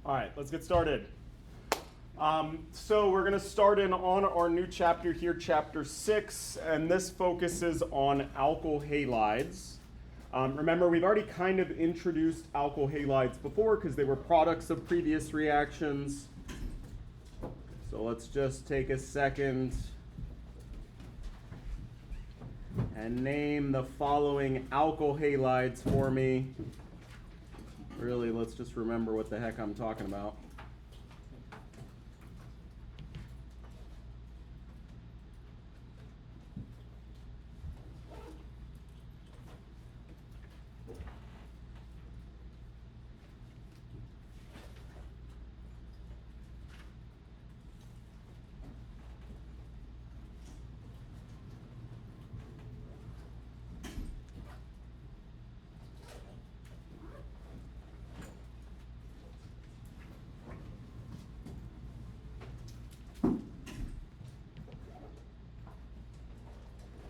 All right, let's get started. So we're going to start in on our new chapter here, chapter 6, and this focuses on alkyl halides. Remember, we've already kind of introduced alkyl halides before because they were products of previous reactions. So let's just take a second and name the following alkyl halides for me. Really, let's just remember what the heck I'm talking about.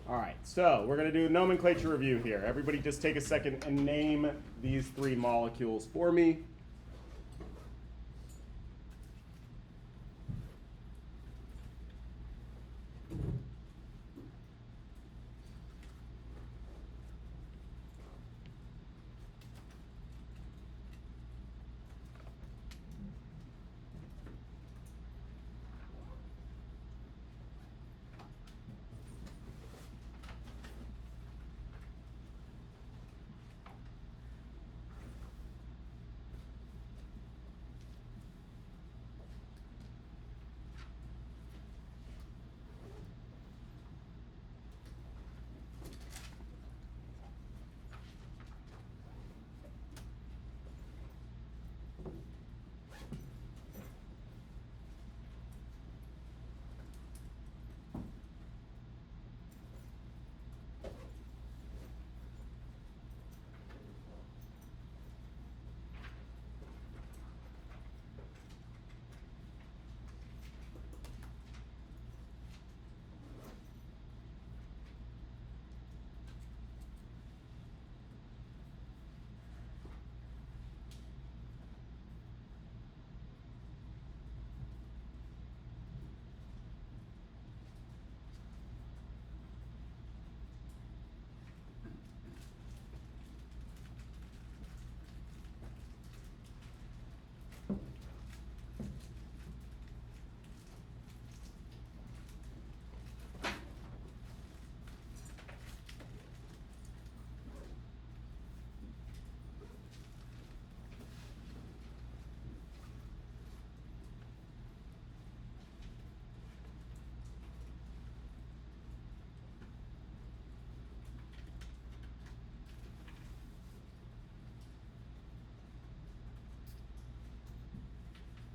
All right, so we're going to do a nomenclature review here. Everybody just take a second and name these three molecules for me.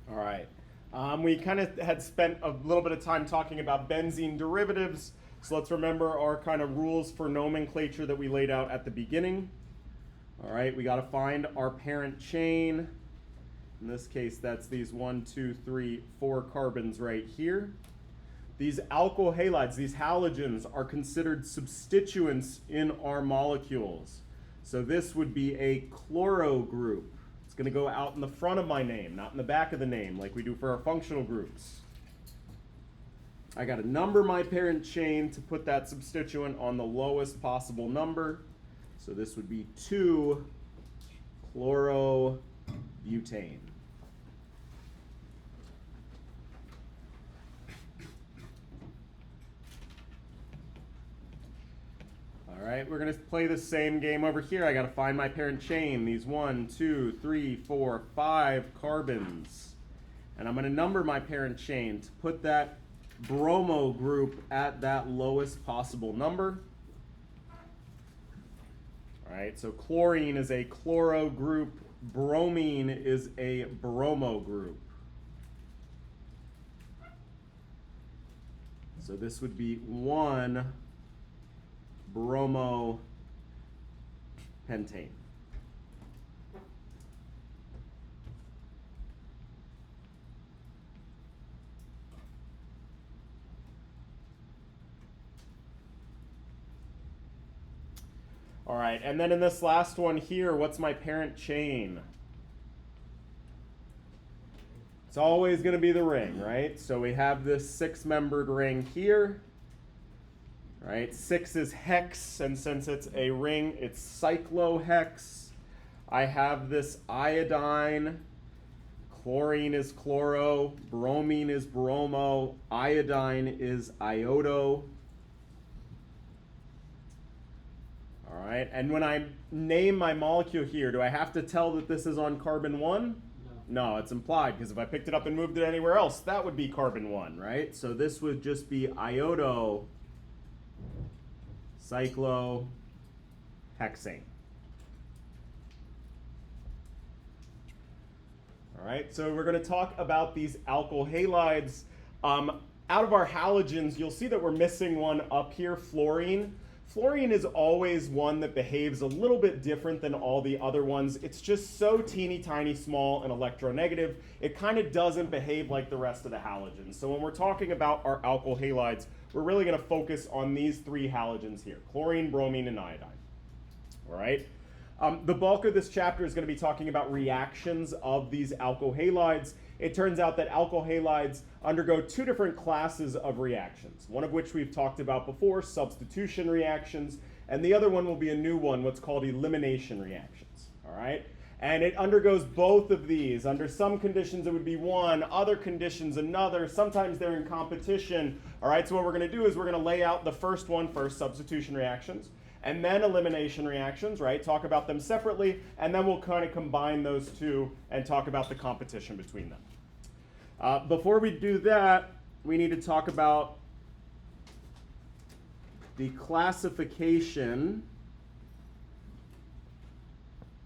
All right. We kind of had spent a little bit of time talking about benzene derivatives, so let's remember our kind of rules for nomenclature that we laid out at the beginning. All right, we got to find our parent chain. In this case, that's these 1, 2, 3, 4 carbons right here. These alkyl halides, these halogens, are considered substituents in our molecules. So this would be a chloro group. It's going to go out in the front of my name, not in the back of the name, like we do for our functional groups. I got to number my parent chain to put that substituent on the lowest possible number. So this would be 2-chlorobutane. All right, we're going to play the same game over here. I got to find my parent chain, these 1, 2, 3, 4, 5 carbons. And I'm going to number my parent chain to put that bromo group at that lowest possible number. All right, so chlorine is a chloro group, bromine is a bromo group. So this would be 1 bromopentane. All right, and then in this last one here, what's my parent chain? It's always going to be the ring, right? So we have this 6-membered ring here, right? 6 is hex, and since it's a ring, it's cyclohex. I have this iodine, chlorine is chloro, bromine is bromo, iodine is iodo. All right, and when I name my molecule here, do I have to tell that this is on carbon 1? No, it's implied, because if I picked it up and moved it anywhere else, that would be carbon 1, right? So this would just be iodo cyclohexane. All right, so we're going to talk about these alkyl halides. Out of our halogens, you'll see that we're missing one up here, fluorine. Fluorine is always one that behaves a little bit different than all the other ones. It's just so teeny tiny small and electronegative, it kind of doesn't behave like the rest of the halogens. So when we're talking about our alkyl halides, we're really going to focus on these 3 halogens here, chlorine, bromine, and iodine. All right? The bulk of this chapter is going to be talking about reactions of these alkyl halides. It turns out that alkyl halides undergo 2 different classes of reactions, one of which we've talked about before, substitution reactions, and the other one will be a new one, what's called elimination reactions. All right? And it undergoes both of these. Under some conditions it would be one, other conditions another. Sometimes they're in competition. All right, so what we're going to do is we're going to lay out the first one first, substitution reactions, and then elimination reactions, right? Talk about them separately, and then we'll kind of combine those 2 and talk about the competition between them. Before we do that, we need to talk about the classification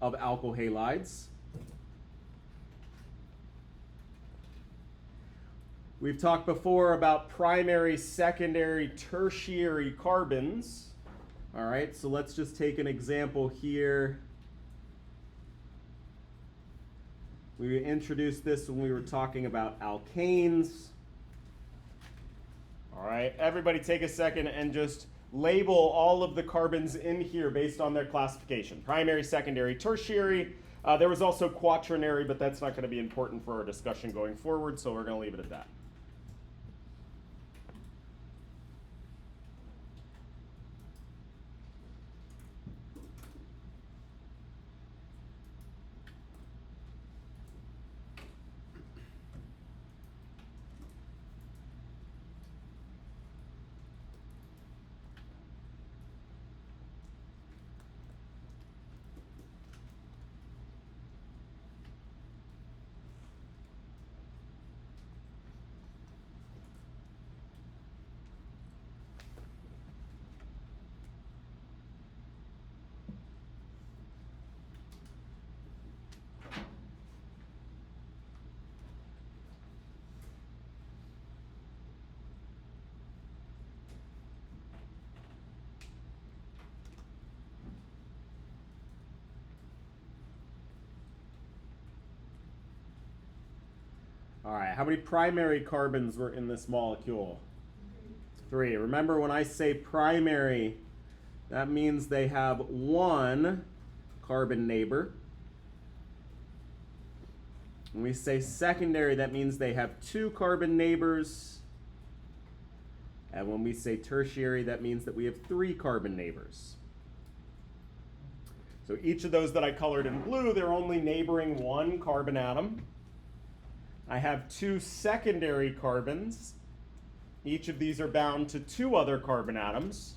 of alkyl halides. We've talked before about primary, secondary, tertiary carbons. All right, so let's just take an example here. We introduced this when we were talking about alkanes. All right, everybody take a second and just label all of the carbons in here based on their classification. Primary, secondary, tertiary. There was also quaternary, but that's not going to be important for our discussion going forward, so we're going to leave it at that. All right, how many primary carbons were in this molecule? 3. Remember, when I say primary, that means they have 1 carbon neighbor. When we say secondary, that means they have 2 carbon neighbors. And when we say tertiary, that means that we have 3 carbon neighbors. So each of those that I colored in blue, they're only neighboring 1 carbon atom. I have 2 secondary carbons. Each of these are bound to 2 other carbon atoms.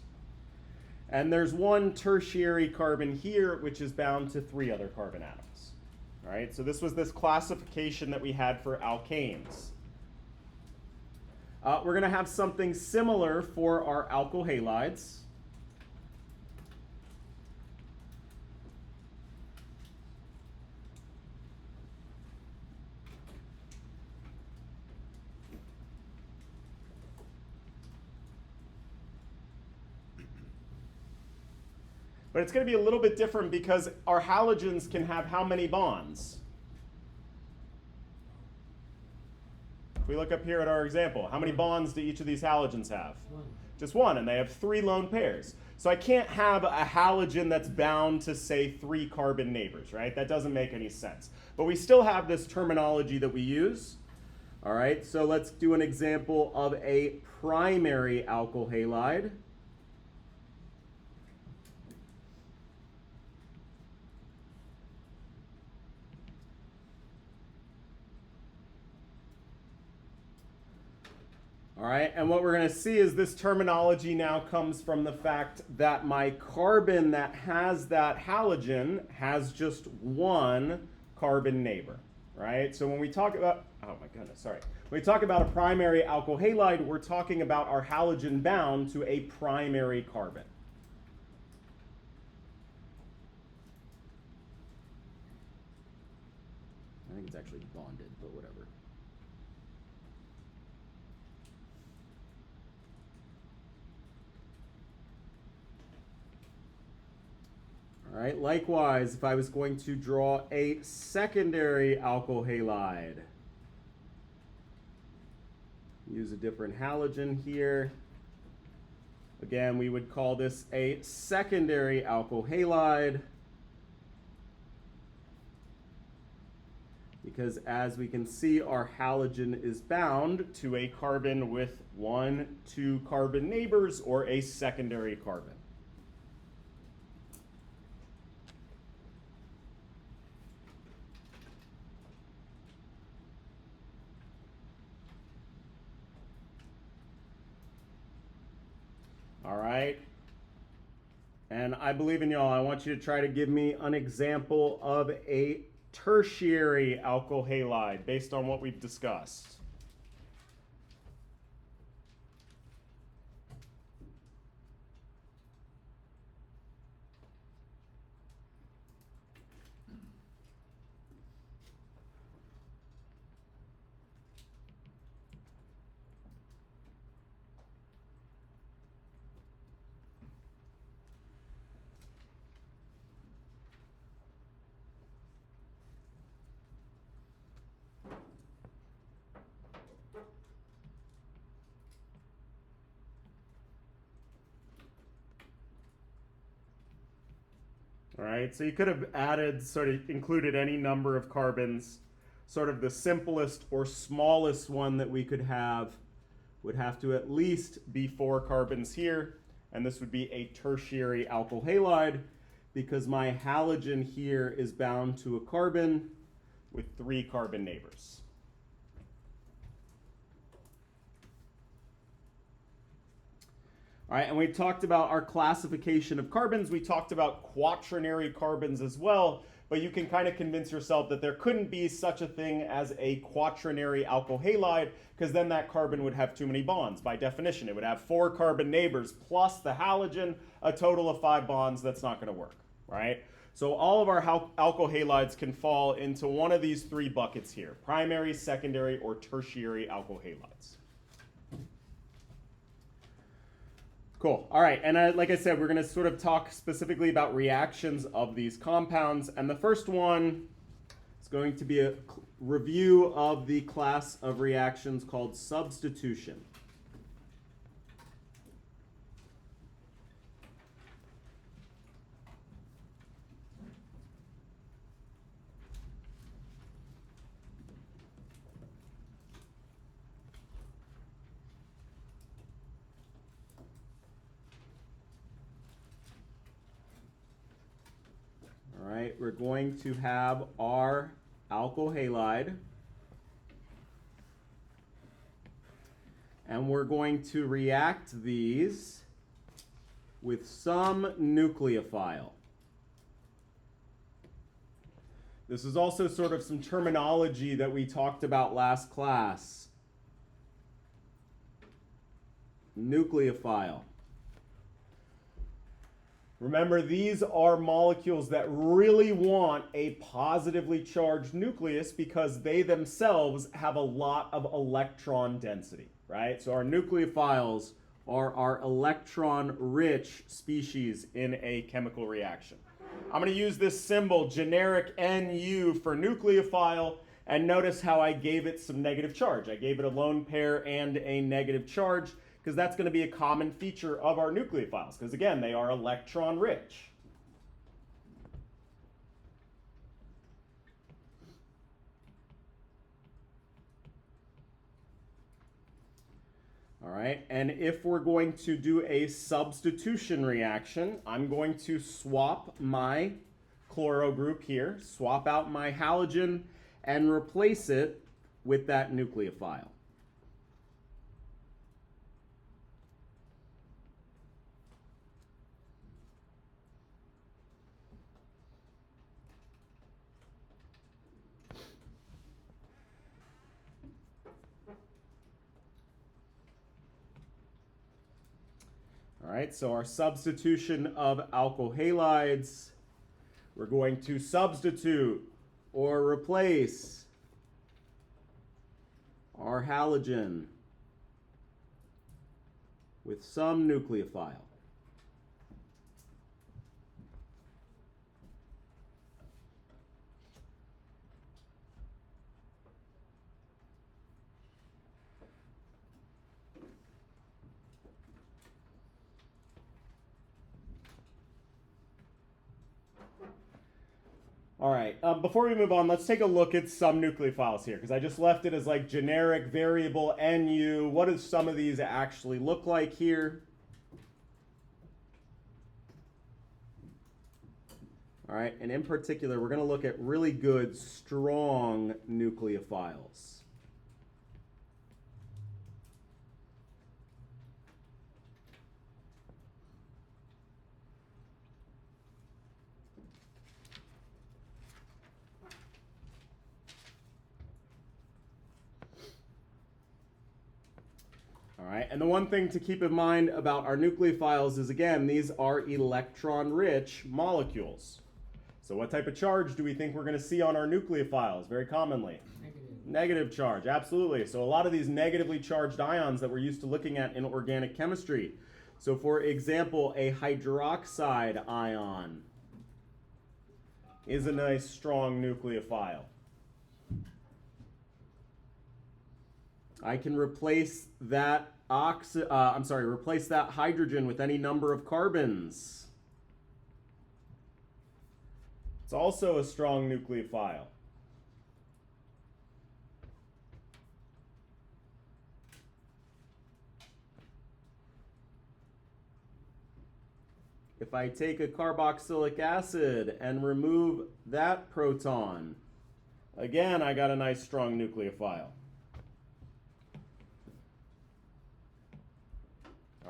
And there's 1 tertiary carbon here, which is bound to 3 other carbon atoms. All right, so this was this classification that we had for alkanes. We're going to have something similar for our alkyl halides. But it's going to be a little bit different because our halogens can have how many bonds? If we look up here at our example, how many bonds do each of these halogens have? 1. Just 1, and they have 3 lone pairs. So I can't have a halogen that's bound to, say, 3 carbon neighbors, right? That doesn't make any sense. But we still have this terminology that we use. All right, so let's do an example of a primary alkyl halide. All right, and what we're going to see is this terminology now comes from the fact that my carbon that has that halogen has just one carbon neighbor, right? So when we talk about, oh my goodness, sorry. When we talk about a primary alkyl halide, we're talking about our halogen bound to a primary carbon. I think it's actually bonded, but whatever. All right, likewise, if I was going to draw a secondary alkyl halide, use a different halogen here. Again, we would call this a secondary alkyl halide because as we can see, our halogen is bound to a carbon with 1, 2 carbon neighbors or a secondary carbon. All right, and I believe in y'all. I want you to try to give me an example of a tertiary alkyl halide based on what we've discussed. All right, so you could have added, sort of included any number of carbons. Sort of the simplest or smallest one that we could have would have to at least be 4 carbons here, and this would be a tertiary alkyl halide because my halogen here is bound to a carbon with 3 carbon neighbors. All right, and we talked about our classification of carbons. We talked about quaternary carbons as well, but you can kind of convince yourself that there couldn't be such a thing as a quaternary alkyl halide because then that carbon would have too many bonds. By definition, it would have 4 carbon neighbors plus the halogen, a total of 5 bonds. That's not going to work, right? So all of our alkyl halides can fall into one of these 3 buckets here: primary, secondary, or tertiary alkyl halides. Cool. All right, and like I said, we're going to sort of talk specifically about reactions of these compounds. And the first one is going to be a review of the class of reactions called substitution. All right, we're going to have our alkyl halide, and we're going to react these with some nucleophile. This is also sort of some terminology that we talked about last class. Nucleophile. Remember, these are molecules that really want a positively charged nucleus because they themselves have a lot of electron density, right? So our nucleophiles are our electron-rich species in a chemical reaction. I'm going to use this symbol, generic Nu, for nucleophile, and notice how I gave it some negative charge. I gave it a lone pair and a negative charge, because that's going to be a common feature of our nucleophiles, because again, they are electron rich. All right, and if we're going to do a substitution reaction, I'm going to swap my chloro group here, swap out my halogen, and replace it with that nucleophile. All right, so our substitution of alkyl halides, we're going to substitute or replace our halogen with some nucleophile. All right, before we move on, let's take a look at some nucleophiles here, because I just left it as like generic variable NU. What do some of these actually look like here? All right, and in particular, we're going to look at really good, strong nucleophiles. All right, and the one thing to keep in mind about our nucleophiles is, again, these are electron-rich molecules. So what type of charge do we think we're going to see on our nucleophiles very commonly? Negative charge, absolutely. So a lot of these negatively charged ions that we're used to looking at in organic chemistry. So for example, a hydroxide ion is a nice strong nucleophile. I can replace that replace that hydrogen with any number of carbons. It's also a strong nucleophile. If I take a carboxylic acid and remove that proton, again, I got a nice strong nucleophile.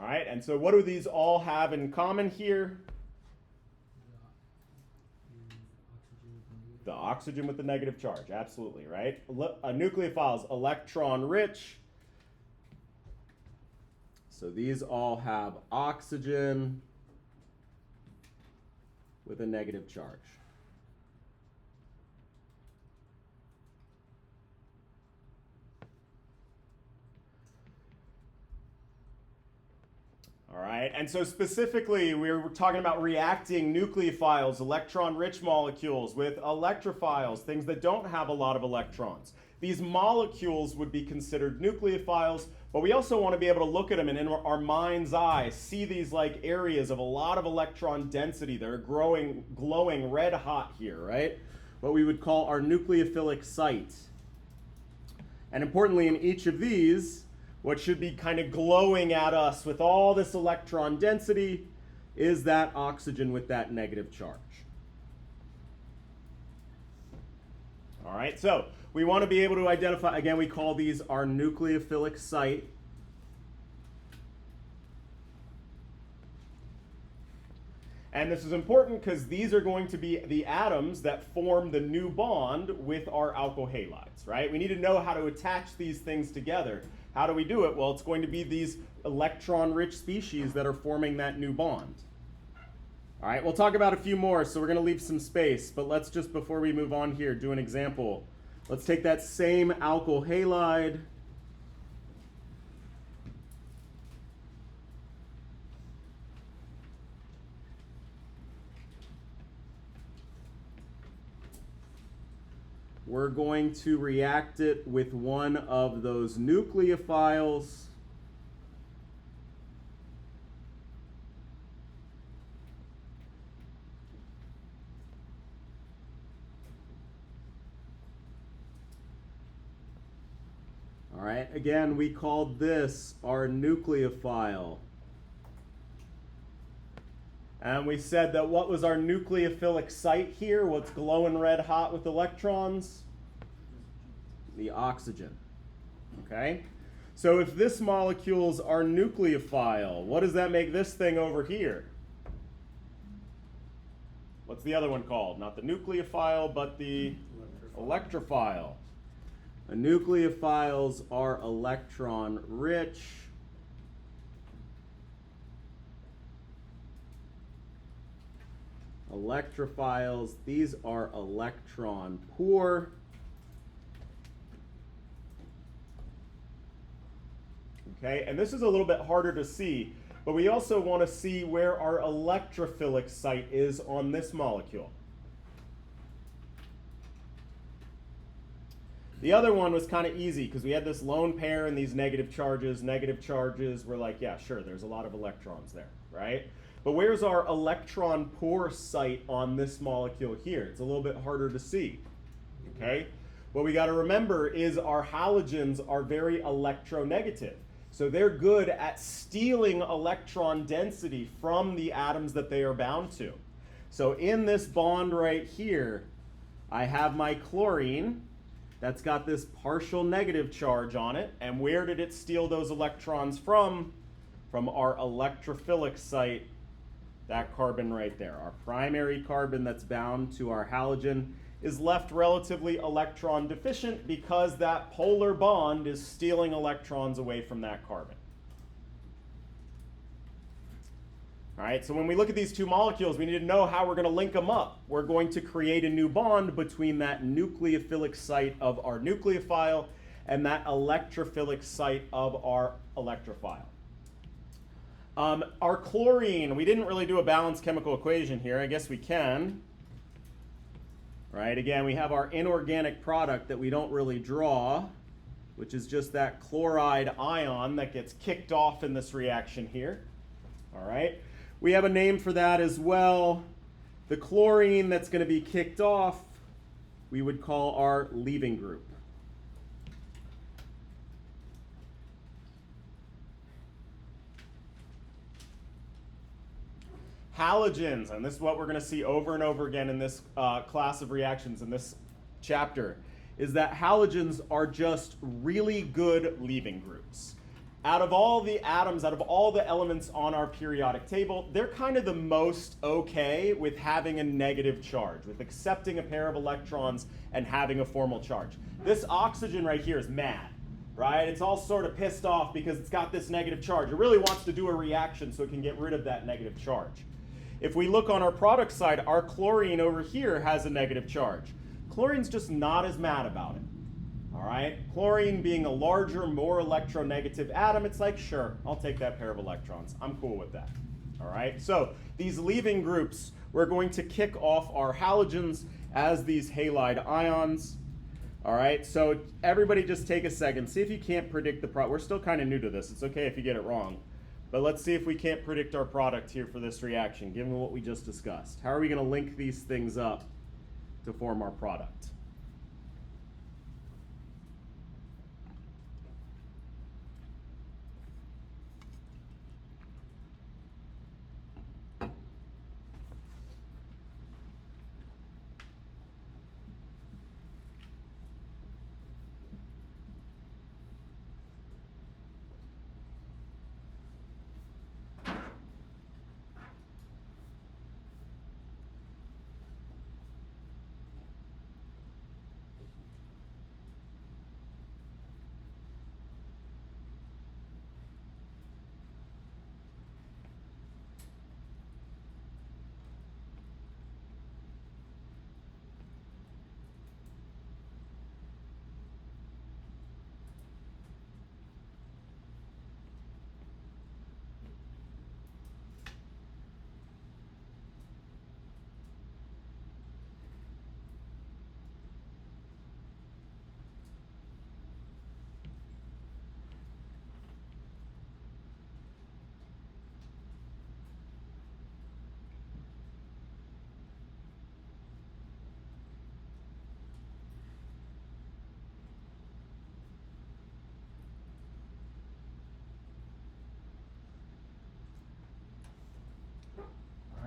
All right, and so what do these all have in common here? The oxygen with the negative charge, absolutely, right? A nucleophile is electron-rich. So these all have oxygen with a negative charge. All right, and so specifically, we're talking about reacting nucleophiles, electron-rich molecules, with electrophiles, things that don't have a lot of electrons. These molecules would be considered nucleophiles, but we also want to be able to look at them and in our mind's eye see these like areas of a lot of electron density that are glowing red hot here, right? What we would call our nucleophilic site. And importantly, in each of these, what should be kind of glowing at us with all this electron density is that oxygen with that negative charge. All right, so we want to be able to identify, again, we call these our nucleophilic site. And this is important because these are going to be the atoms that form the new bond with our alkyl halides, right? We need to know how to attach these things together. How do we do it? Well, it's going to be these electron-rich species that are forming that new bond. All right, we'll talk about a few more, so we're going to leave some space. But let's just, before we move on here, do an example. Let's take that same alkyl halide. We're going to react it with one of those nucleophiles. All right, again, we called this our nucleophile. And we said that what was our nucleophilic site here? What's glowing red hot with electrons? The oxygen. Okay? So if this molecule's our nucleophile, what does that make this thing over here? What's the other one called? Not the nucleophile, but the electrophile. The nucleophiles are electron rich. Electrophiles, these are electron poor. Okay, and this is a little bit harder to see, but we also want to see where our electrophilic site is on this molecule. The other one was kind of easy because we had this lone pair and these negative charges. Negative charges, we're like, yeah, sure, there's a lot of electrons there, right? But where's our electron poor site on this molecule here? It's a little bit harder to see, okay? What we got to remember is our halogens are very electronegative. So they're good at stealing electron density from the atoms that they are bound to. So in this bond right here, I have my chlorine that's got this partial negative charge on it. And where did it steal those electrons from? From our electrophilic site, that carbon right there. Our primary carbon that's bound to our halogen is left relatively electron deficient because that polar bond is stealing electrons away from that carbon. All right, so when we look at these two molecules, we need to know how we're going to link them up. We're going to create a new bond between that nucleophilic site of our nucleophile and that electrophilic site of our electrophile. Our chlorine, we didn't really do a balanced chemical equation here. I guess we can. Right, again, we have our inorganic product that we don't really draw, which is just that chloride ion that gets kicked off in this reaction here. All right, we have a name for that as well. The chlorine that's going to be kicked off, we would call our leaving group. Halogens, and this is what we're going to see over and over again in this class of reactions in this chapter, is that halogens are just really good leaving groups. Out of all the atoms, out of all the elements on our periodic table, they're kind of the most okay with having a negative charge, with accepting a pair of electrons and having a formal charge. This oxygen right here is mad, right? It's all sort of pissed off because it's got this negative charge. It really wants to do a reaction so it can get rid of that negative charge. If we look on our product side, our chlorine over here has a negative charge. Chlorine's just not as mad about it. All right, chlorine being a larger, more electronegative atom, it's like, sure, I'll take that pair of electrons. I'm cool with that. All right, so these leaving groups, we're going to kick off our halogens as these halide ions. All right, so everybody just take a second. See if you can't predict the product. We're still kind of new to this. It's okay if you get it wrong. But let's see if we can't predict our product here for this reaction, given what we just discussed. How are we going to link these things up to form our product?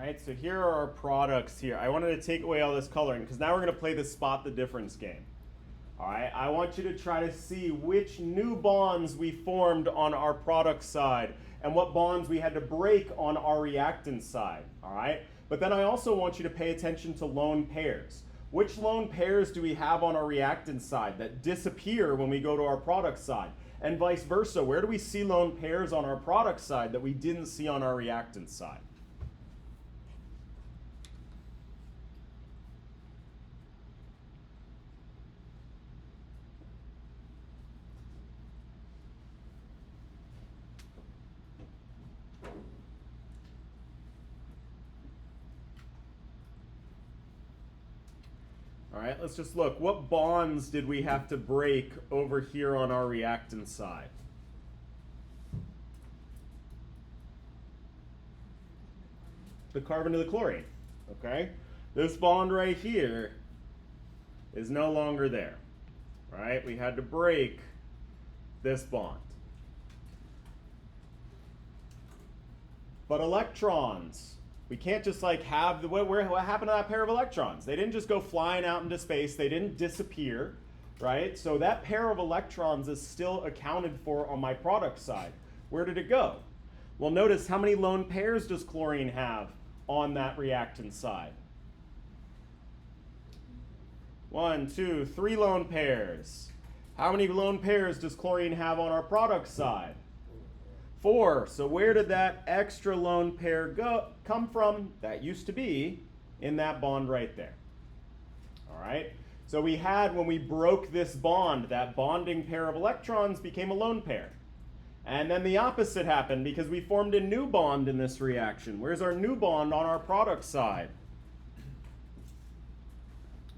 right, so here are our products here. I wanted to take away all this coloring because now we're going to play the spot the difference game. All right, I want you to try to see which new bonds we formed on our product side and what bonds we had to break on our reactant side. All right, but then I also want you to pay attention to lone pairs. Which lone pairs do we have on our reactant side that disappear when we go to our product side? And vice versa, where do we see lone pairs on our product side that we didn't see on our reactant side? All right, let's just look. What bonds did we have to break over here on our reactant side? The carbon to the chlorine, okay? This bond right here is no longer there, right? We had to break this bond. But electrons, we can't just like have, what happened to that pair of electrons? They didn't just go flying out into space, they didn't disappear, right? So that pair of electrons is still accounted for on my product side. Where did it go? Well, notice how many lone pairs does chlorine have on that reactant side? 1, 2, 3 lone pairs. How many lone pairs does chlorine have on our product side? 4. So where did that extra lone pair come from? That used to be in that bond right there. All right. So we had, when we broke this bond, that bonding pair of electrons became a lone pair. And then the opposite happened because we formed a new bond in this reaction. Where's our new bond on our product side?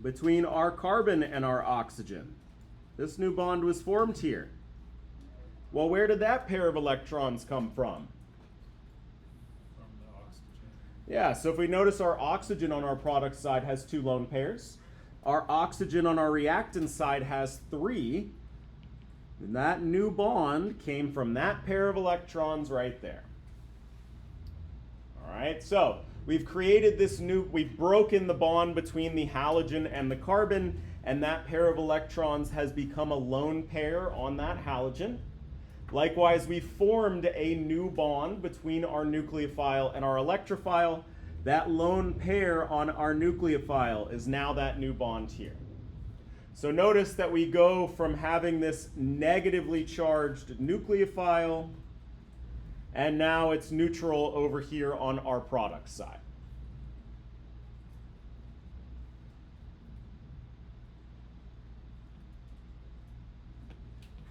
Between our carbon and our oxygen. This new bond was formed here. Well, where did that pair of electrons come from? From the oxygen. Yeah, so if we notice our oxygen on our product side has 2 lone pairs. Our oxygen on our reactant side has 3. And that new bond came from that pair of electrons right there. All right, so we've created this new, we've broken the bond between the halogen and the carbon, and that pair of electrons has become a lone pair on that halogen. Likewise, we formed a new bond between our nucleophile and our electrophile. That lone pair on our nucleophile is now that new bond here. So notice that we go from having this negatively charged nucleophile, and now it's neutral over here on our product side.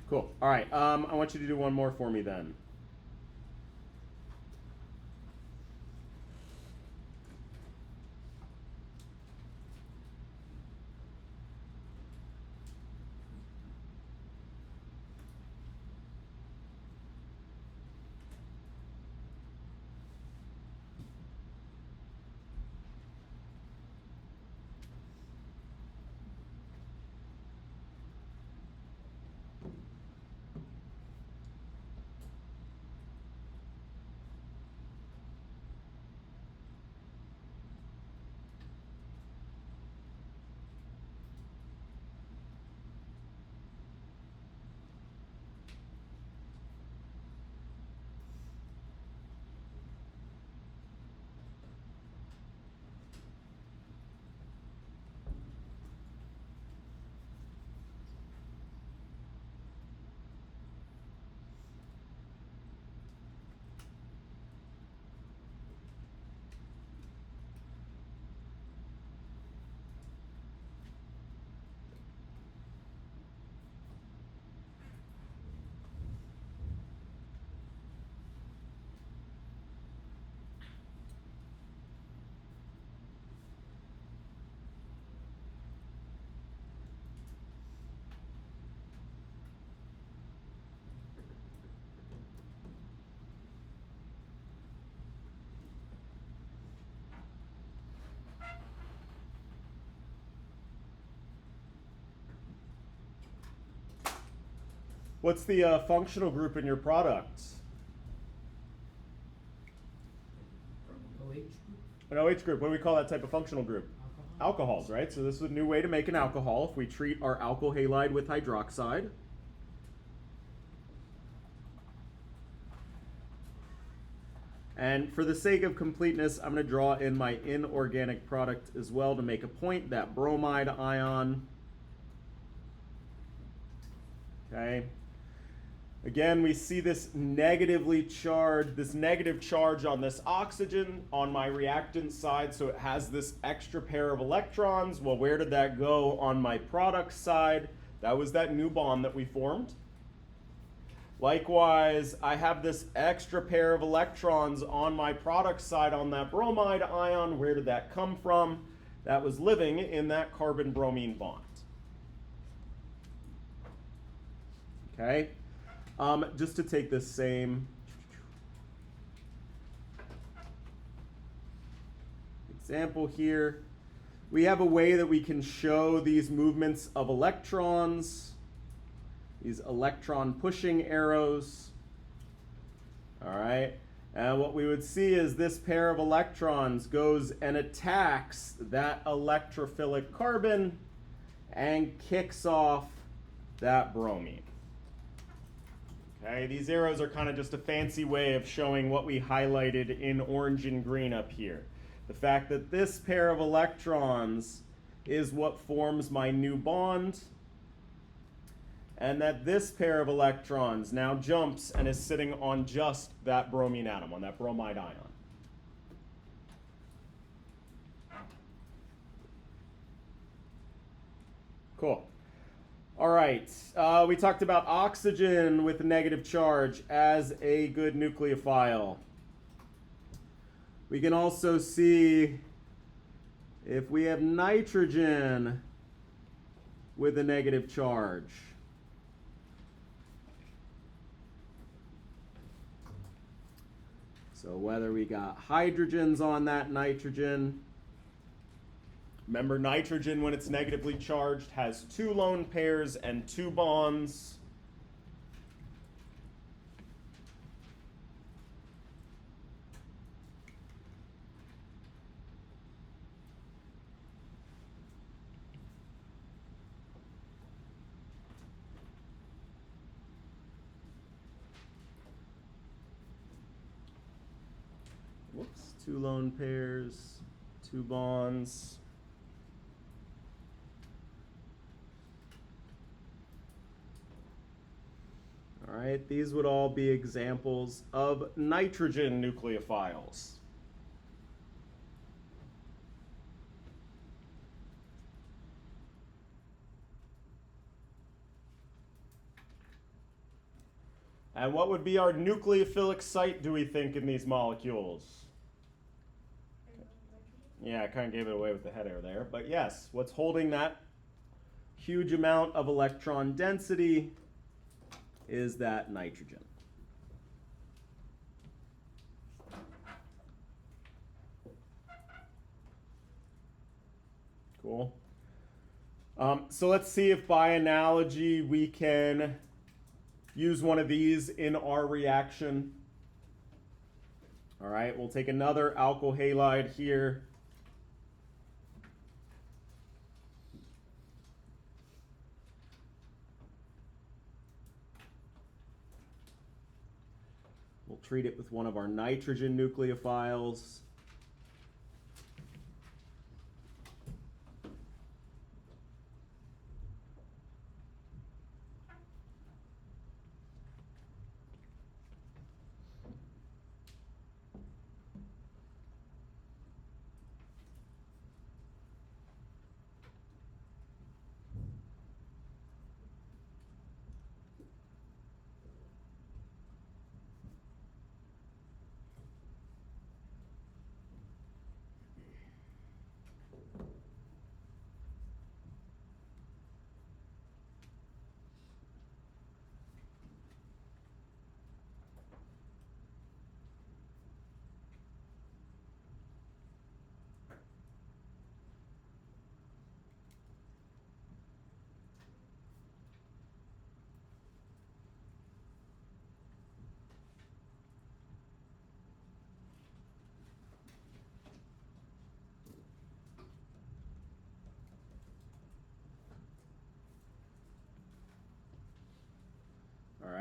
Cool. All right. I want you to do one more for me then. What's the functional group in your product? OH? An OH group. What do we call that type of functional group? Alcohol. Alcohols, right? So this is a new way to make an alcohol if we treat our alkyl halide with hydroxide. And for the sake of completeness, I'm going to draw in my inorganic product as well to make a point, that bromide ion. Okay. Again, we see this negatively charged, this negative charge on this oxygen on my reactant side, so it has this extra pair of electrons. Well, where did that go on my product side? That was that new bond that we formed. Likewise, I have this extra pair of electrons on my product side on that bromide ion. Where did that come from? That was living in that carbon-bromine bond. Okay. Just to take this same example here, we have a way that we can show these movements of electrons, these electron pushing arrows. All right, and what we would see is this pair of electrons goes and attacks that electrophilic carbon and kicks off that bromine. Okay, these arrows are kind of just a fancy way of showing what we highlighted in orange and green up here. The fact that this pair of electrons is what forms my new bond, and that this pair of electrons now jumps and is sitting on just that bromine atom, on that bromide ion. Cool. All right, we talked about oxygen with a negative charge as a good nucleophile. We can also see if we have nitrogen with a negative charge. So whether we got hydrogens on that nitrogen. Remember, nitrogen, when it's negatively charged, has 2 lone pairs and 2 bonds. Whoops, 2 lone pairs, 2 bonds. All right, these would all be examples of nitrogen nucleophiles. And what would be our nucleophilic site, do we think, in these molecules? Yeah, I kind of gave it away with the header there. But yes, what's holding that huge amount of electron density is that nitrogen. Cool. So let's see if by analogy we can use one of these in our reaction. All right, we'll take another alkyl halide here. We'll treat it with one of our nitrogen nucleophiles.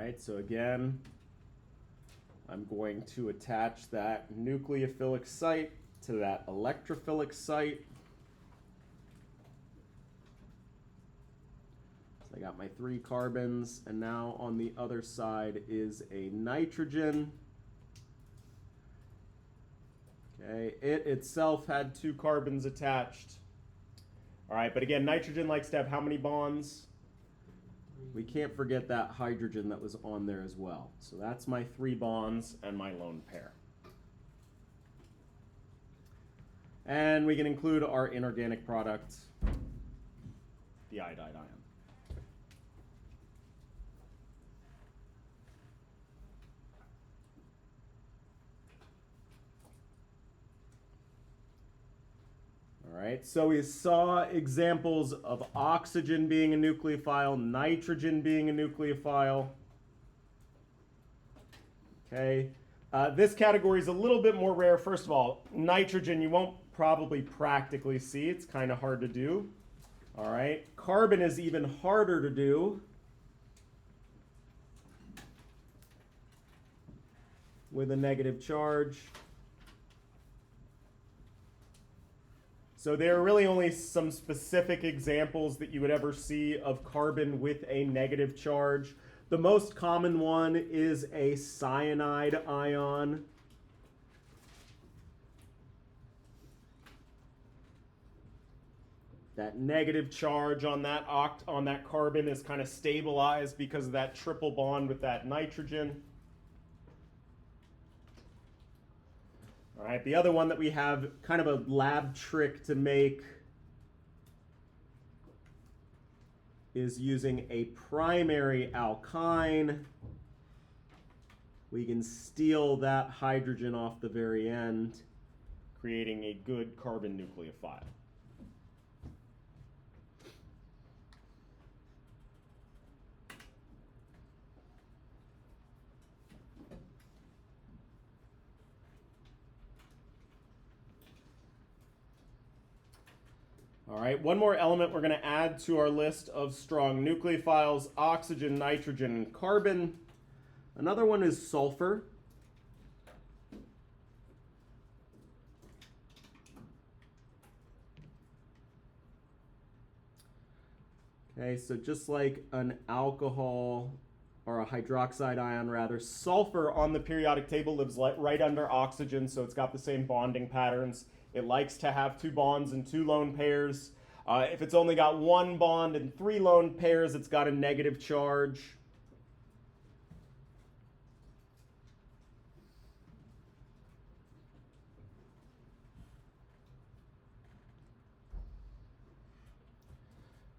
right, so again, I'm going to attach that nucleophilic site to that electrophilic site. So I got my 3 carbons, and now on the other side is a nitrogen. Okay, it itself had 2 carbons attached. All right, but again, nitrogen likes to have how many bonds? We can't forget that hydrogen that was on there as well. So that's my 3 bonds and my lone pair. And we can include our inorganic product, the iodide ion. All right, so we saw examples of oxygen being a nucleophile, nitrogen being a nucleophile. Okay, this category is a little bit more rare. First of all, nitrogen you won't probably practically see. It's kind of hard to do. All right, carbon is even harder to do. With a negative charge. So there are really only some specific examples that you would ever see of carbon with a negative charge. The most common one is a cyanide ion. That negative charge on that carbon is kind of stabilized because of that triple bond with that nitrogen. All right, the other one that we have kind of a lab trick to make is using a primary alkyne. We can steal that hydrogen off the very end, creating a good carbon nucleophile. All right, one more element we're going to add to our list of strong nucleophiles: oxygen, nitrogen, and carbon. Another one is sulfur. Okay, so just like an alcohol or a hydroxide ion rather, sulfur on the periodic table lives right under oxygen, so it's got the same bonding patterns. It likes to have 2 bonds and 2 lone pairs. If it's only got 1 bond and 3 lone pairs, it's got a negative charge.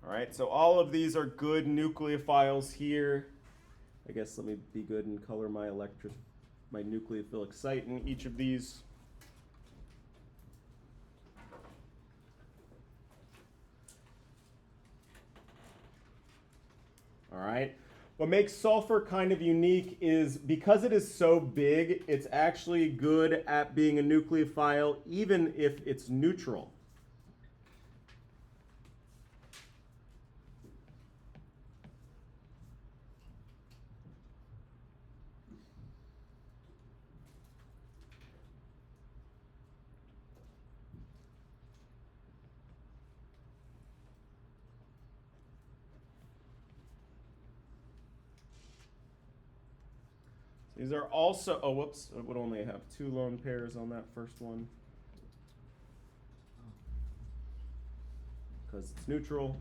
All right, so all of these are good nucleophiles here. I guess let me be good and color my nucleophilic site in each of these. All right. What makes sulfur kind of unique is because it is so big, it's actually good at being a nucleophile even if it's neutral. These are also, oh, whoops, it would only have 2 lone pairs on that first one because it's neutral.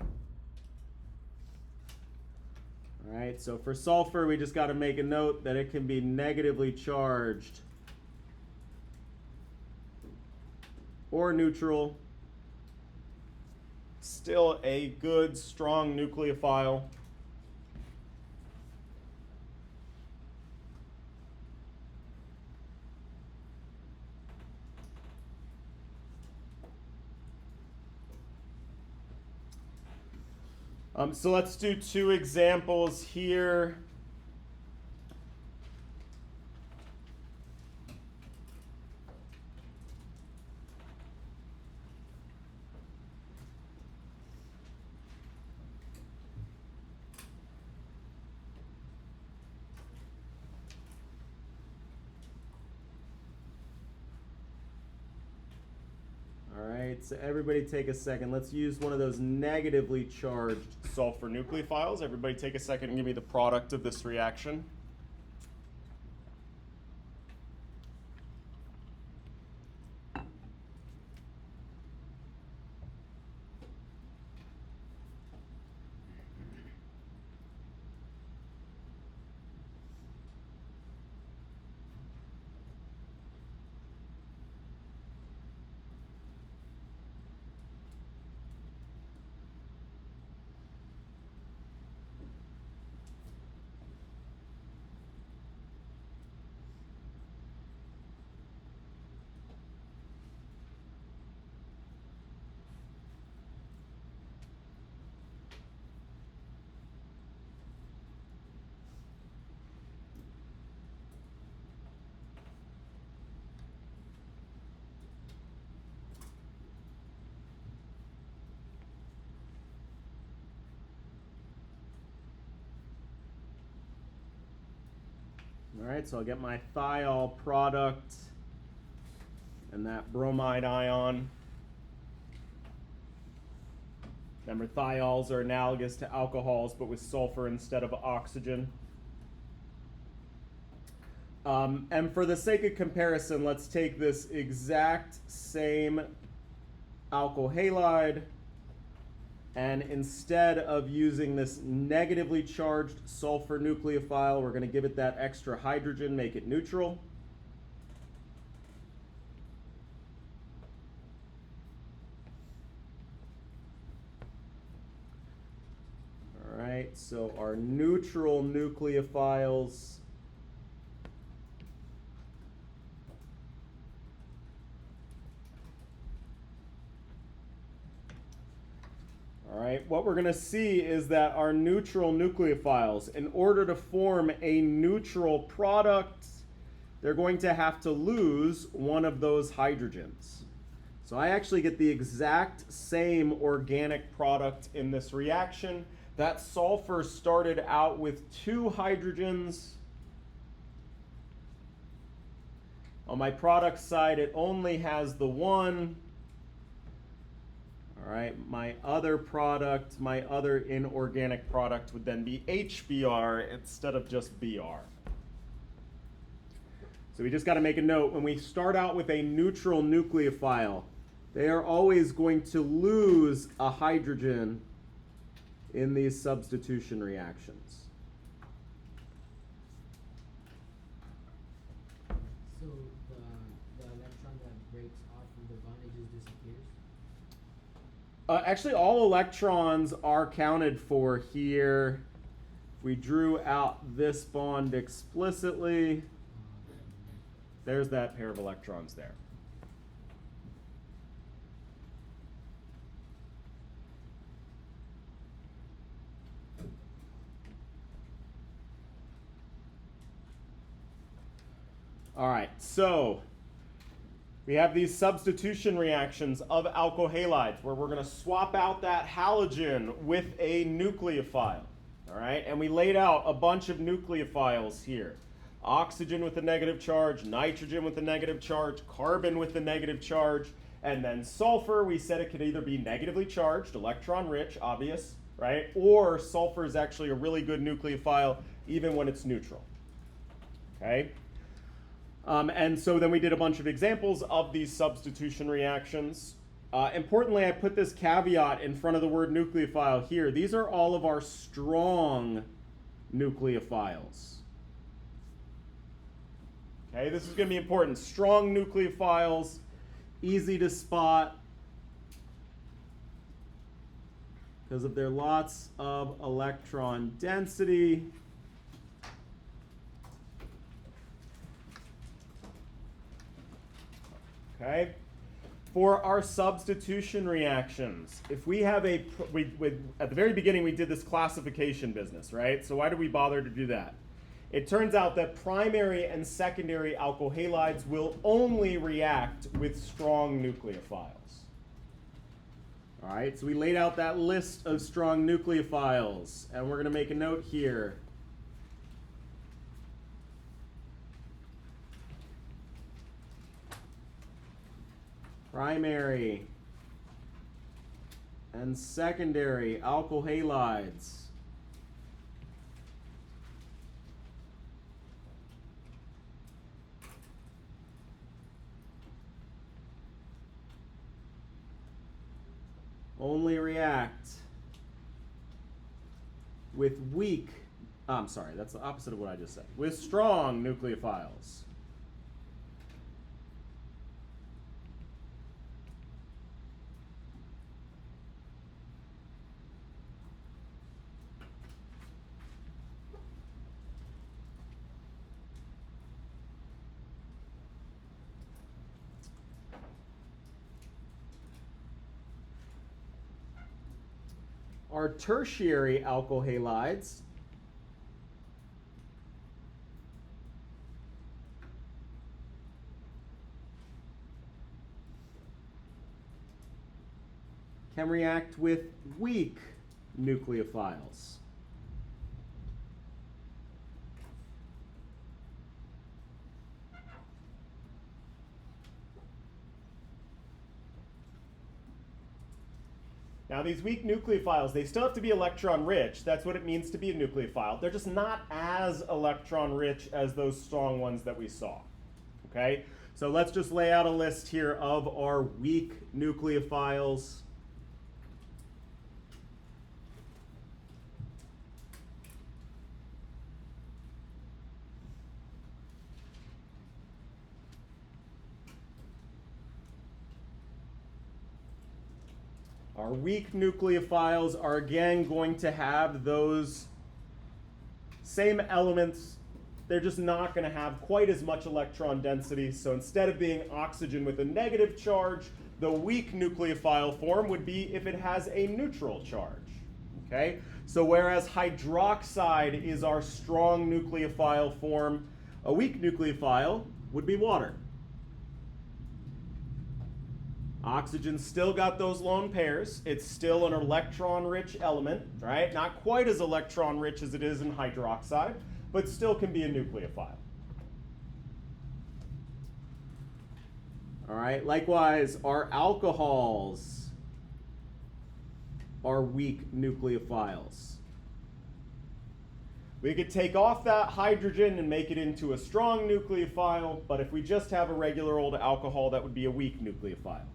All right, so for sulfur, we just got to make a note that it can be negatively charged or neutral. Still a good, strong nucleophile. So let's do 2 examples here. right, so everybody take a second. Let's use one of those negatively charged sulfur nucleophiles. Everybody take a second and give me the product of this reaction. All right, so I'll get my thiol product and that bromide ion. Remember, thiols are analogous to alcohols, but with sulfur instead of oxygen. And for the sake of comparison, let's take this exact same alkyl halide, and instead of using this negatively charged sulfur nucleophile, we're going to give it that extra hydrogen, make it neutral. All right, so our neutral nucleophiles all right, what we're going to see is that our neutral nucleophiles, in order to form a neutral product, they're going to have to lose one of those hydrogens. So I actually get the exact same organic product in this reaction. That sulfur started out with 2 hydrogens. On my product side, it only has the 1. All right, my other product, my other inorganic product would then be HBr instead of just Br. So we just got to make a note, when we start out with a neutral nucleophile, they are always going to lose a hydrogen in these substitution reactions. So the electron that breaks off from the bond, it just disappears? Actually, all electrons are counted for here. If we drew out this bond explicitly, there's that pair of electrons there. All right, so we have these substitution reactions of alkyl halides where we're going to swap out that halogen with a nucleophile. All right, and we laid out a bunch of nucleophiles here. Oxygen with a negative charge, nitrogen with a negative charge, carbon with a negative charge, and then sulfur, we said it could either be negatively charged, electron rich, obvious, right? Or sulfur is actually a really good nucleophile even when it's neutral. Okay? And so then we did a bunch of examples of these substitution reactions. Importantly, I put this caveat in front of the word nucleophile here. These are all of our strong nucleophiles. Okay, this is going to be important. Strong nucleophiles, easy to spot because of their lots of electron density. Okay, for our substitution reactions, if we have at the very beginning we did this classification business, right? So why did we bother to do that? It turns out that primary and secondary alkyl halides will only react with strong nucleophiles. All right, so we laid out that list of strong nucleophiles, and we're going to make a note here. Primary and secondary alkyl halides. Only react with weak, I'm sorry, that's the opposite of what I just said, with strong nucleophiles. Our tertiary alkyl halides can react with weak nucleophiles. Now these weak nucleophiles, they still have to be electron rich. That's what it means to be a nucleophile. They're just not as electron rich as those strong ones that we saw. Okay? So let's just lay out a list here of our weak nucleophiles. Our weak nucleophiles are again going to have those same elements. They're just not going to have quite as much electron density. So instead of being oxygen with a negative charge, the weak nucleophile form would be if it has a neutral charge. Okay? So whereas hydroxide is our strong nucleophile form, a weak nucleophile would be water. Oxygen still got those lone pairs. It's still an electron-rich element, right? Not quite as electron-rich as it is in hydroxide, but still can be a nucleophile. All right, likewise, our alcohols are weak nucleophiles. We could take off that hydrogen and make it into a strong nucleophile, but if we just have a regular old alcohol, that would be a weak nucleophile.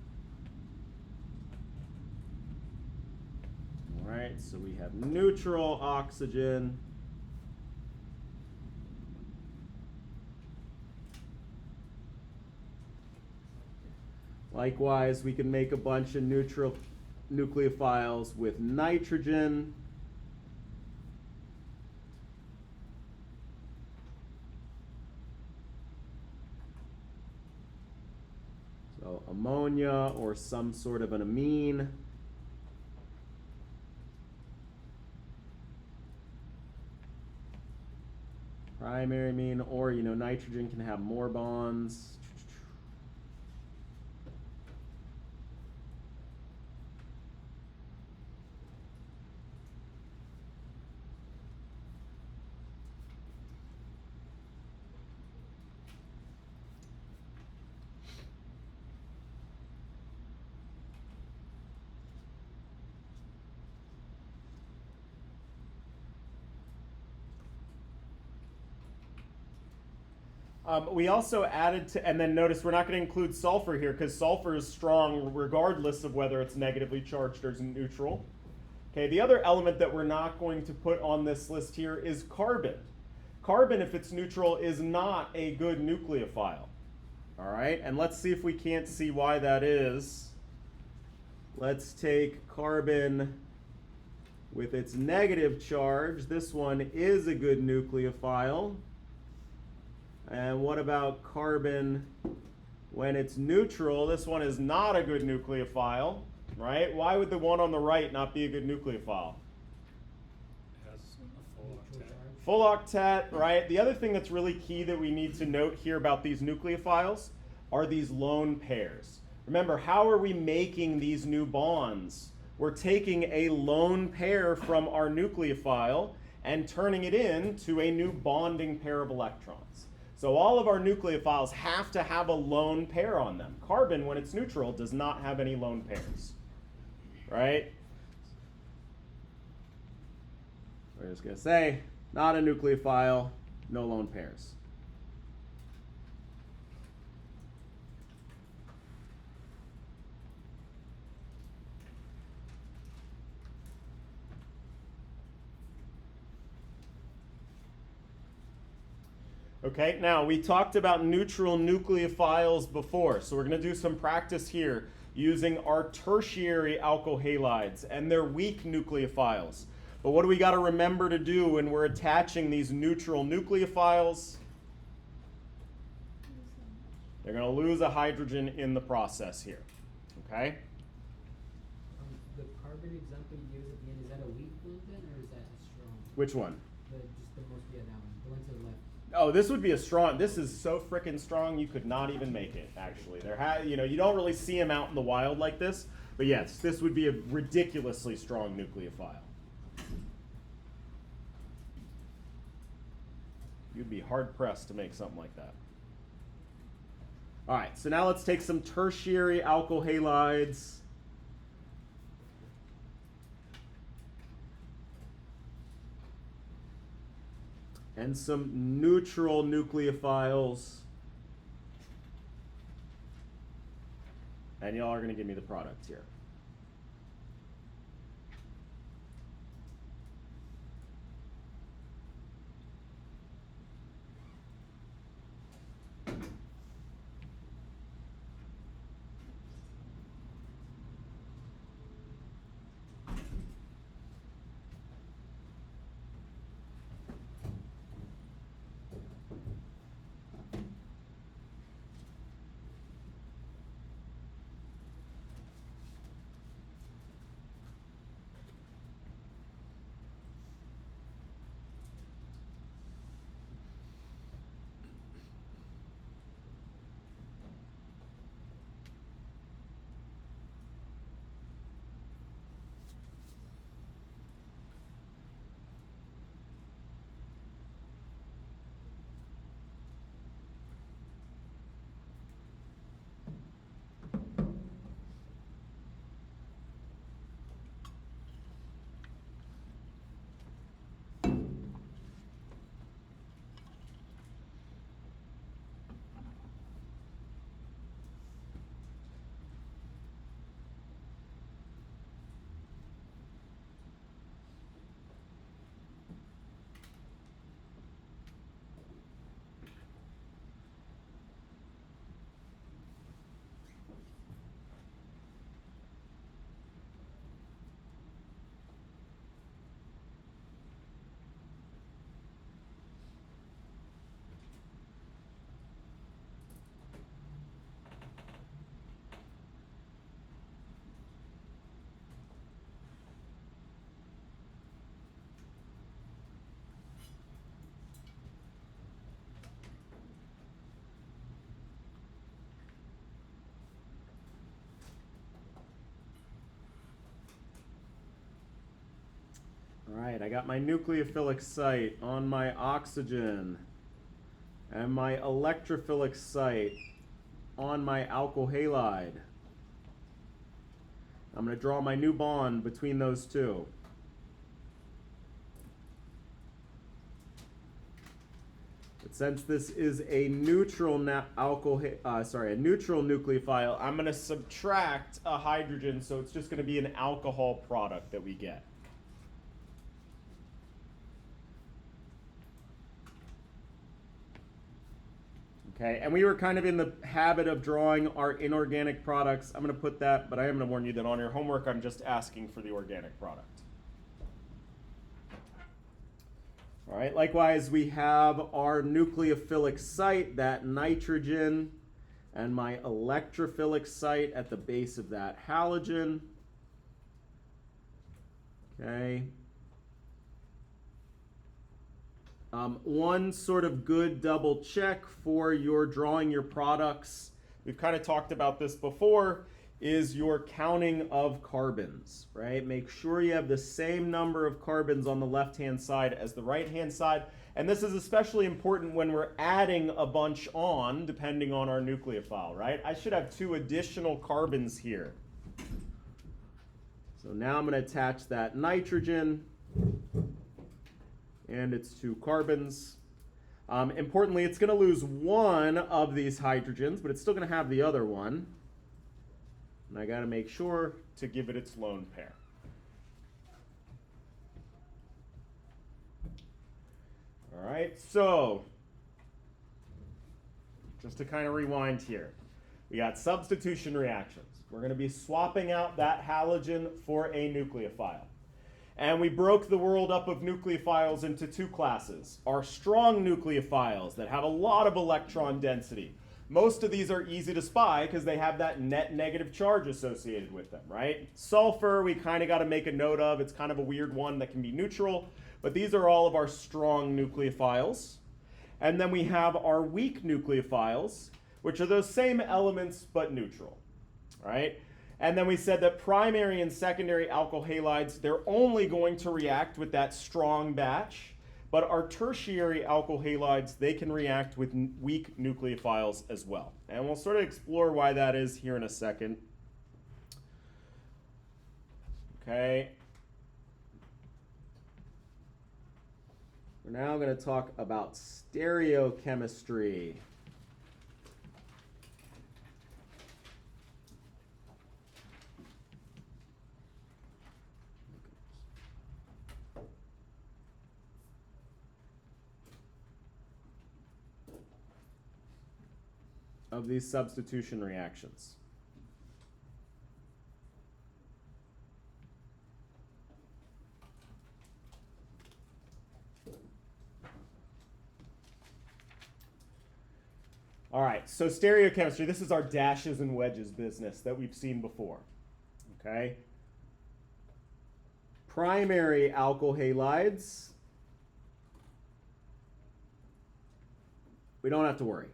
All right, so we have neutral oxygen. Likewise, we can make a bunch of neutral nucleophiles with nitrogen. So ammonia or some sort of an amine. Primary amine, or nitrogen can have more bonds. We also added to, and then notice we're not going to include sulfur here because sulfur is strong regardless of whether it's negatively charged or neutral. Okay, the other element that we're not going to put on this list here is carbon. Carbon, if it's neutral, is not a good nucleophile. All right, and let's see if we can't see why that is. Let's take carbon with its negative charge. This one is a good nucleophile. And what about carbon when it's neutral? This one is not a good nucleophile, right? Why would the one on the right not be a good nucleophile? It has a full octet. Full octet, right? The other thing that's really key that we need to note here about these nucleophiles are these lone pairs. Remember, how are we making these new bonds? We're taking a lone pair from our nucleophile and turning it into a new bonding pair of electrons. So all of our nucleophiles have to have a lone pair on them. Carbon, when it's neutral, does not have any lone pairs, right? we're just going to say, not a nucleophile, no lone pairs. Okay, now we talked about neutral nucleophiles before, so we're going to do some practice here using our tertiary alkyl halides and their weak nucleophiles. But what do we got to remember to do when we're attaching these neutral nucleophiles? They're going to lose a hydrogen in the process here. Okay? The carbon example you use at the end, is that a weak bond then, or is that a strong? Which one? Just the most, yeah, that one. The one to the left. Oh, this would be a strong. This is so frickin' strong you could not even make it. Actually, you don't really see them out in the wild like this. But yes, this would be a ridiculously strong nucleophile. You'd be hard pressed to make something like that. All right, so now let's take some tertiary alkyl halides. And some neutral nucleophiles. And y'all are going to give me the product here. All right, I got my nucleophilic site on my oxygen and my electrophilic site on my alkyl halide. I'm going to draw my new bond between those two. But since this is a neutral neutral nucleophile, I'm going to subtract a hydrogen, so it's just going to be an alcohol product that we get. Okay, and we were kind of in the habit of drawing our inorganic products. I'm going to put that, but I am going to warn you that on your homework, I'm just asking for the organic product. All right, likewise, we have our nucleophilic site, that nitrogen, and my electrophilic site at the base of that halogen. Okay. One sort of good double check for your drawing your products, we've kind of talked about this before, is your counting of carbons, right? Make sure you have the same number of carbons on the left-hand side as the right-hand side. And this is especially important when we're adding a bunch on, depending on our nucleophile, right? I should have 2 additional carbons here. So now I'm going to attach that nitrogen. and its 2 carbons. Importantly, it's going to lose one of these hydrogens, but it's still going to have the other one. And I got to make sure to give it its lone pair. All right, so just to kind of rewind here, we got substitution reactions. We're going to be swapping out that halogen for a nucleophile. And we broke the world up of nucleophiles into 2 classes. Our strong nucleophiles that have a lot of electron density. Most of these are easy to spy because they have that net negative charge associated with them, right? Sulfur, we kind of got to make a note of. It's kind of a weird one that can be neutral. But these are all of our strong nucleophiles. And then we have our weak nucleophiles, which are those same elements but neutral, right? And then we said that primary and secondary alkyl halides, they're only going to react with that strong batch. But our tertiary alkyl halides, they can react with weak nucleophiles as well. And we'll sort of explore why that is here in a second. Okay. We're now going to talk about stereochemistry. Of these substitution reactions. All right, so stereochemistry, this is our dashes and wedges business that we've seen before, okay? Primary alkyl halides, we don't have to worry.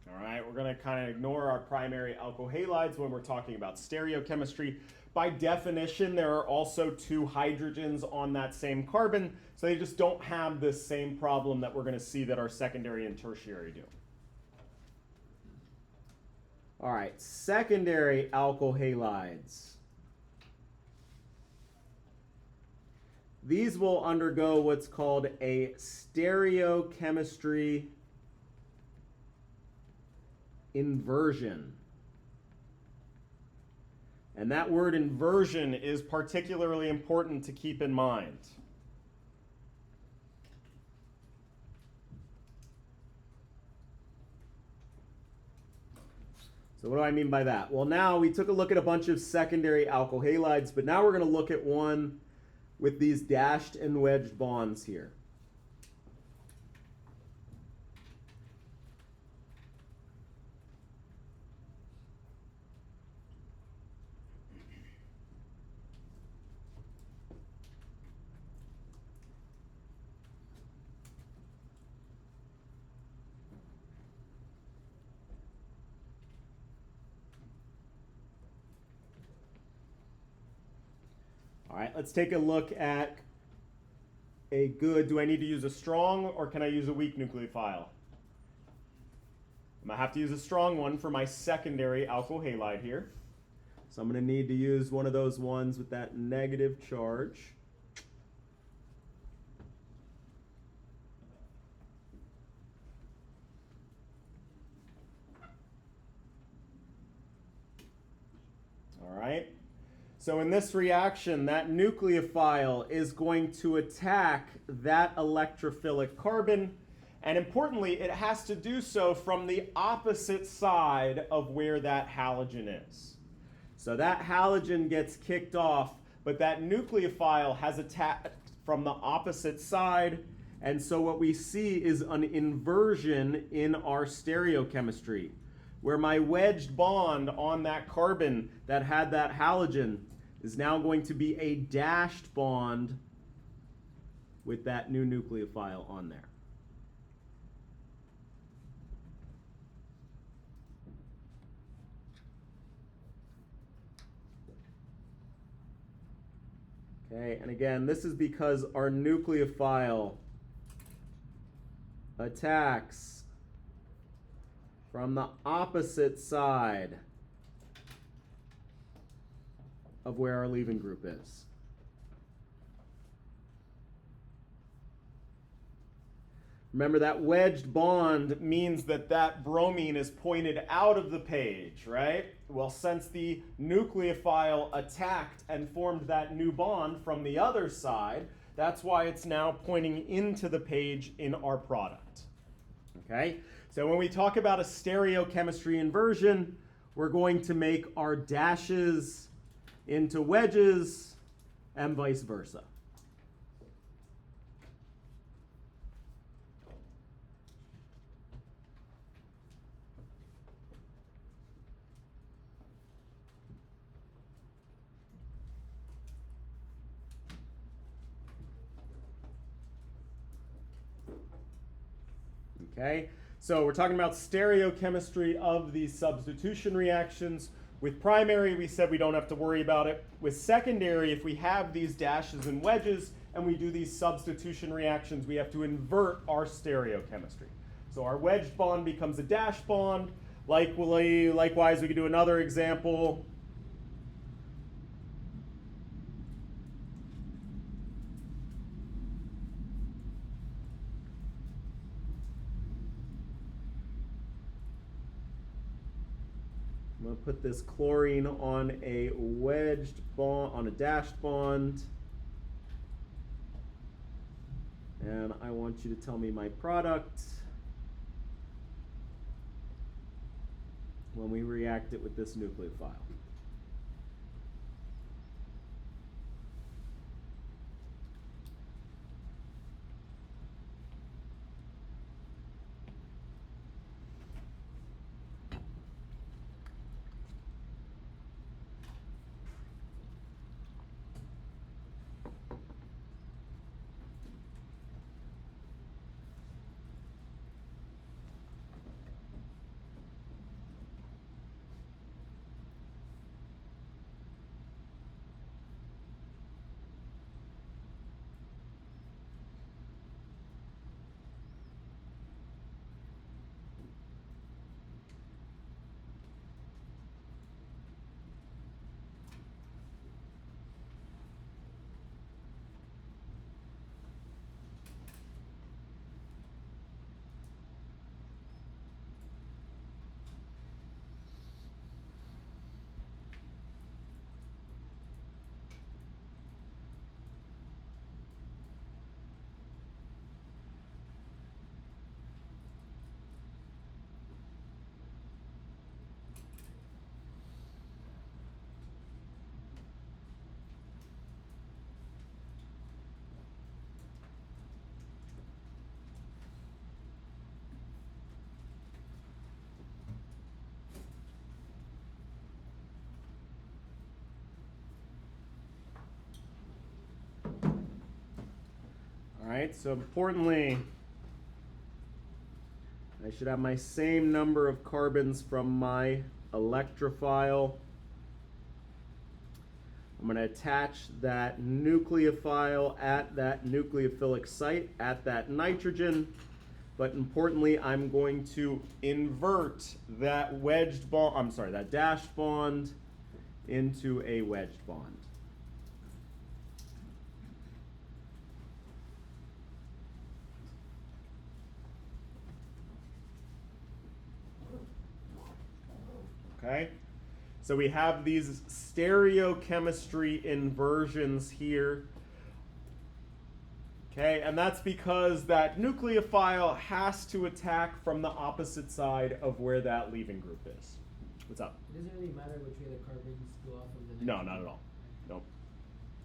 All right, we're going to kind of ignore our primary alkyl halides when we're talking about stereochemistry. By definition, there are also 2 hydrogens on that same carbon, so they just don't have this same problem that we're going to see that our secondary and tertiary do. All right, secondary alkyl halides. These will undergo what's called a stereochemistry inversion. And that word inversion is particularly important to keep in mind. So what do I mean by that? Well, now we took a look at a bunch of secondary alkyl halides, but now we're going to look at one with these dashed and wedged bonds here. All right, let's take a look at a good, do I need to use a strong or can I use a weak nucleophile? I'm going to have to use a strong one for my secondary alkyl halide here. So I'm going to need to use one of those ones with that negative charge. All right. So in this reaction, that nucleophile is going to attack that electrophilic carbon. And importantly, it has to do so from the opposite side of where that halogen is. So that halogen gets kicked off, but that nucleophile has attacked from the opposite side. And so what we see is an inversion in our stereochemistry, where my wedged bond on that carbon that had that halogen is now going to be a dashed bond with that new nucleophile on there. Okay, and again, this is because our nucleophile attacks from the opposite side of where our leaving group is. Remember, that wedged bond means that that bromine is pointed out of the page, right? Well, since the nucleophile attacked and formed that new bond from the other side, that's why it's now pointing into the page in our product. Okay? So when we talk about a stereochemistry inversion, we're going to make our dashes into wedges and vice versa. Okay, so we're talking about stereochemistry of these substitution reactions. With primary, we said we don't have to worry about it. With secondary, if we have these dashes and wedges and we do these substitution reactions, we have to invert our stereochemistry. So our wedged bond becomes a dash bond. Likewise, we could do another example. I'm going to put this chlorine on a wedged bond, on a dashed bond. And I want you to tell me my product when we react it with this nucleophile. All right, so importantly, I should have my same number of carbons from my electrophile. I'm going to attach that nucleophile at that nucleophilic site at that nitrogen, but importantly, I'm going to invert that wedged bond, that dashed bond into a wedged bond. Okay, so we have these stereochemistry inversions here. Okay, and that's because that nucleophile has to attack from the opposite side of where that leaving group is. What's up? It doesn't really matter which way the carbons go off of the No, not at all. Nope.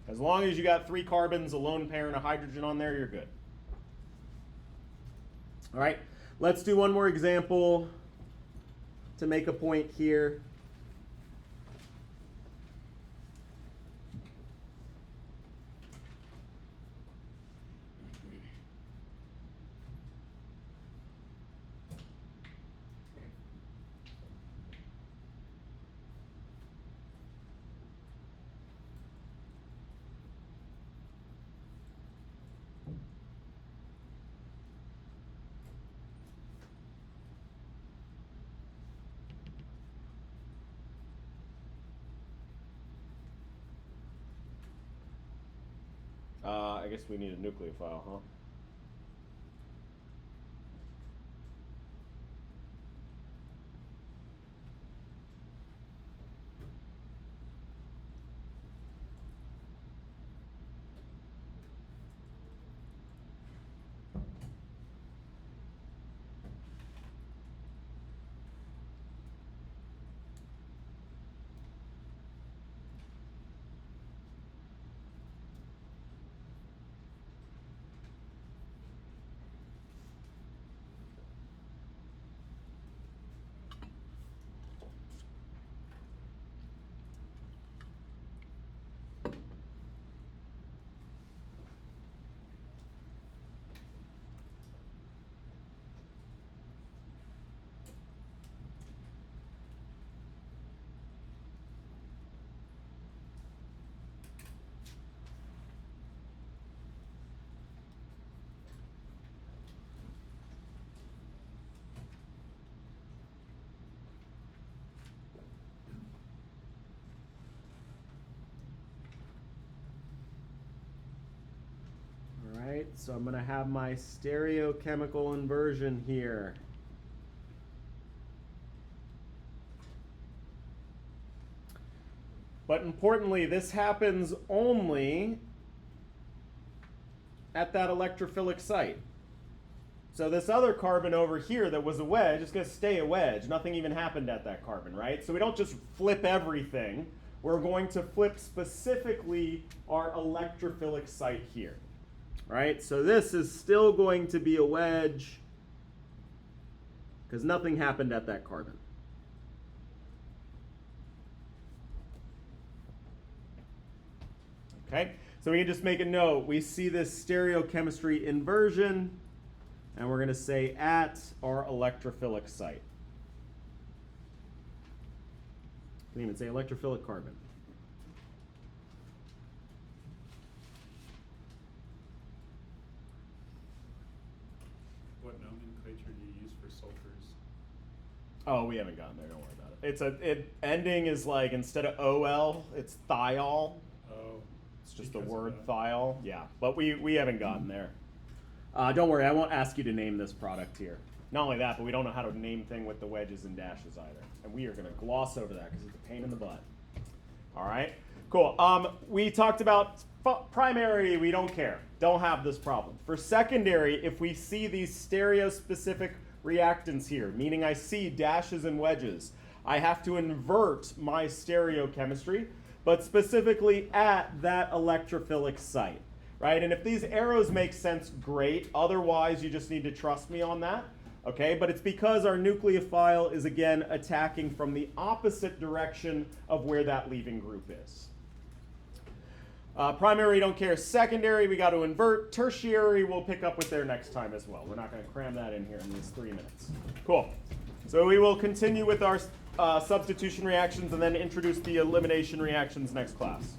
As long as you got 3 carbons, a lone pair, and a hydrogen on there, you're good. All right, let's do one more example to make a point here. I guess we need a nucleophile, huh? Alright, so I'm going to have my stereochemical inversion here. But importantly, this happens only at that electrophilic site. So this other carbon over here that was a wedge is going to stay a wedge. Nothing even happened at that carbon, right? So we don't just flip everything. We're going to flip specifically our electrophilic site here. Right? So this is still going to be a wedge because nothing happened at that carbon. Okay, so we can just make a note. We see this stereochemistry inversion, and we're going to say at our electrophilic site. You can even say electrophilic carbon. What nomenclature do you use for sulfurs? Oh, we haven't gotten there. Don't worry about it. Ending is like instead of OL, it's thiol. Oh. It's just the because word of that. thiol. Yeah, but we haven't gotten there. Don't worry, I won't ask you to name this product here. Not only that, but we don't know how to name thing with the wedges and dashes either. And we are going to gloss over that because it's a pain in the butt. All right, cool. We talked about primary, we don't care. Don't have this problem. For secondary, if we see these stereospecific reactants here, meaning I see dashes and wedges, I have to invert my stereochemistry, but specifically at that electrophilic site, right? And if these arrows make sense, great. Otherwise, you just need to trust me on that, okay? But it's because our nucleophile is, again, attacking from the opposite direction of where that leaving group is. Primary, don't care. Secondary, we got to invert. Tertiary, we'll pick up with there next time as well. We're not going to cram that in here in these 3 minutes. Cool. So we will continue with our substitution reactions and then introduce the elimination reactions next class.